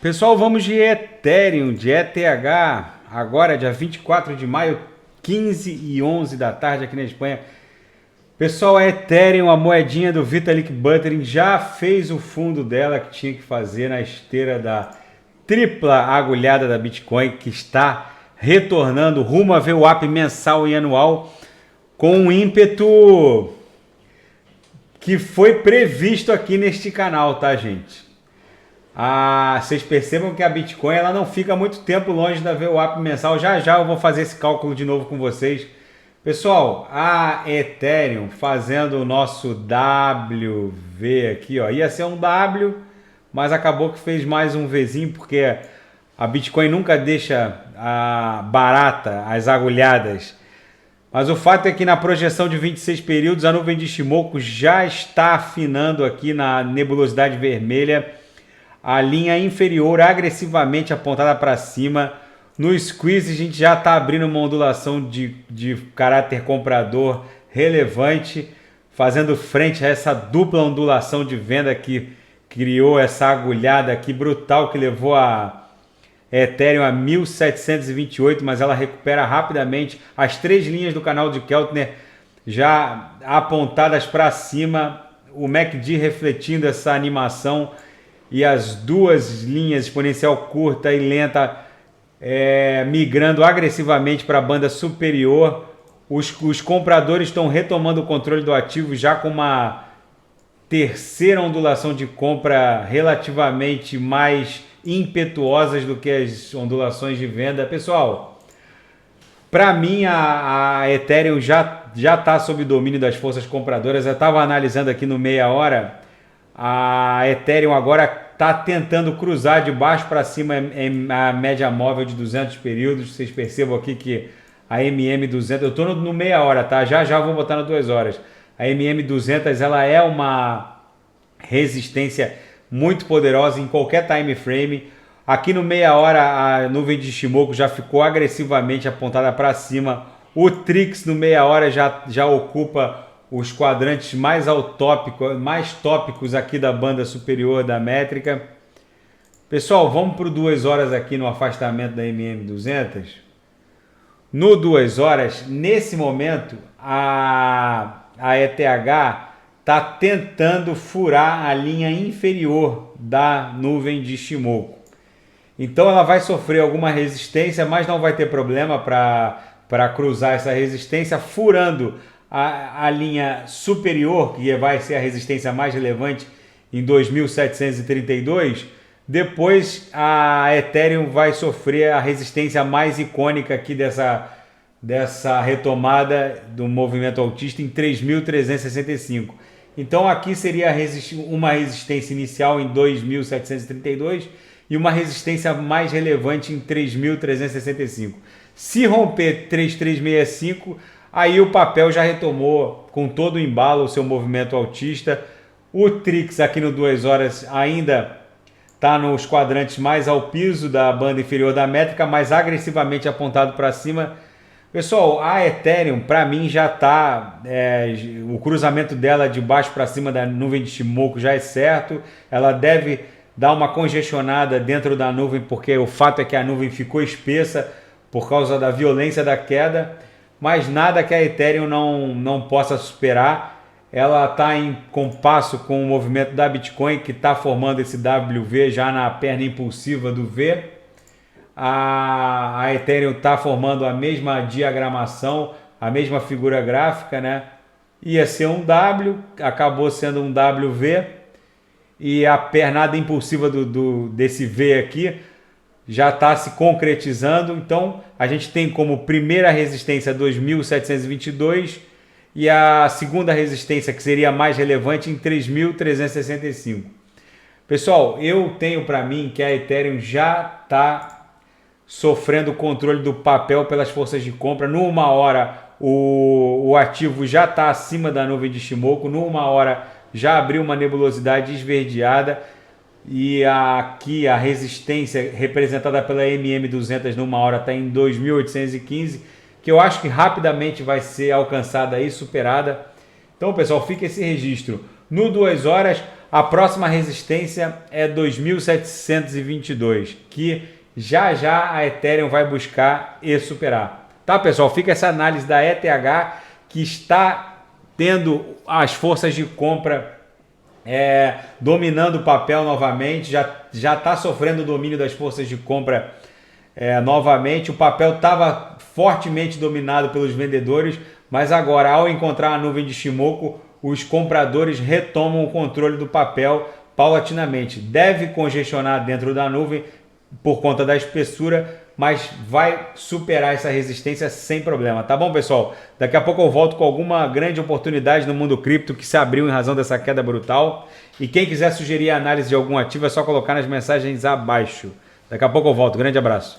Pessoal, vamos de Ethereum, de ETH, agora dia 24 de maio, 15h11 da tarde aqui na Espanha. Pessoal, a Ethereum, a moedinha do Vitalik Buterin, já fez o fundo dela que tinha que fazer na esteira da tripla agulhada da Bitcoin, que está retornando rumo a VWAP mensal e anual com um ímpeto que foi previsto aqui neste canal, tá, gente? Vocês percebam que a Bitcoin ela não fica muito tempo longe da VWAP mensal. Já já eu vou fazer esse cálculo de novo com vocês. Pessoal, a Ethereum fazendo o nosso WV aqui, ó, ia ser um W, mas acabou que fez mais um Vzinho, porque a Bitcoin nunca deixa barata as agulhadas. Mas o fato é que na projeção de 26 períodos, a nuvem de Shimoku já está afinando aqui na nebulosidade vermelha a linha inferior agressivamente apontada para cima. No squeeze a gente já está abrindo uma ondulação de caráter comprador relevante, fazendo frente a essa dupla ondulação de venda que criou essa agulhada aqui brutal que levou a Ethereum a 1728, mas ela recupera rapidamente. As três linhas do canal de Keltner já apontadas para cima, o MACD refletindo essa animação e as duas linhas exponencial curta e lenta migrando agressivamente para a banda superior. Os compradores estão retomando o controle do ativo já com uma terceira ondulação de compra relativamente mais impetuosas do que as ondulações de venda. Pessoal, para mim a Ethereum já está sob domínio das forças compradoras. Eu estava analisando aqui no meia hora, a Ethereum agora está tentando cruzar de baixo para cima a média móvel de 200 períodos. Vocês percebam aqui que a MM200, eu estou no meia hora, tá? Já vou botar nas 2 horas. A MM200 ela é uma resistência muito poderosa em qualquer time frame. Aqui no meia hora a nuvem de Shimoku já ficou agressivamente apontada para cima. O Trix no meia hora já ocupa os quadrantes mais tópicos aqui da banda superior da métrica. Pessoal, vamos para 2 horas aqui no afastamento da MM200. No 2 horas, nesse momento, a ETH está tentando furar a linha inferior da nuvem de Shimoku. Então ela vai sofrer alguma resistência, mas não vai ter problema para cruzar essa resistência, furando a linha superior, que vai ser a resistência mais relevante em 2.732. Depois a Ethereum vai sofrer a resistência mais icônica aqui dessa retomada do movimento altista em 3.365. Então aqui seria uma resistência inicial em 2.732 e uma resistência mais relevante em 3.365. Se romper 3.365, aí o papel já retomou com todo o embalo o seu movimento altista. O Trix aqui no 2 horas ainda está nos quadrantes mais ao piso da banda inferior da métrica, mais agressivamente apontado para cima. Pessoal, a Ethereum para mim já está, o cruzamento dela de baixo para cima da nuvem de Shimoku já é certo. Ela deve dar uma congestionada dentro da nuvem, porque o fato é que a nuvem ficou espessa por causa da violência da queda. Mas nada que a Ethereum não possa superar. Ela está em compasso com o movimento da Bitcoin, que está formando esse WV já na perna impulsiva do V. A Ethereum está formando a mesma diagramação, a mesma figura gráfica, né? Ia ser um W, acabou sendo um WV. E a pernada impulsiva desse V aqui já está se concretizando. Então a gente tem como primeira resistência 2.722 e a segunda resistência, que seria mais relevante, em 3.365. Pessoal, eu tenho para mim que a Ethereum já está sofrendo o controle do papel pelas forças de compra. Numa hora o ativo já está acima da nuvem de Shimoku, numa hora já abriu uma nebulosidade esverdeada. E aqui a resistência representada pela MM200 numa hora está em 2.815, que eu acho que rapidamente vai ser alcançada e superada. Então, pessoal, fica esse registro. No 2 horas, A próxima resistência é 2.722, que já a Ethereum vai buscar e superar. Tá, pessoal? Fica essa análise da ETH, que está tendo as forças de compra dominando o papel novamente, já está sofrendo o domínio das forças de compra novamente. O papel estava fortemente dominado pelos vendedores, mas agora, ao encontrar a nuvem de Shimoku, os compradores retomam o controle do papel paulatinamente. Deve congestionar dentro da nuvem por conta da espessura, mas vai superar essa resistência sem problema, tá bom, pessoal? Daqui a pouco eu volto com alguma grande oportunidade no mundo cripto que se abriu em razão dessa queda brutal. E quem quiser sugerir a análise de algum ativo é só colocar nas mensagens abaixo. Daqui a pouco eu volto. Grande abraço.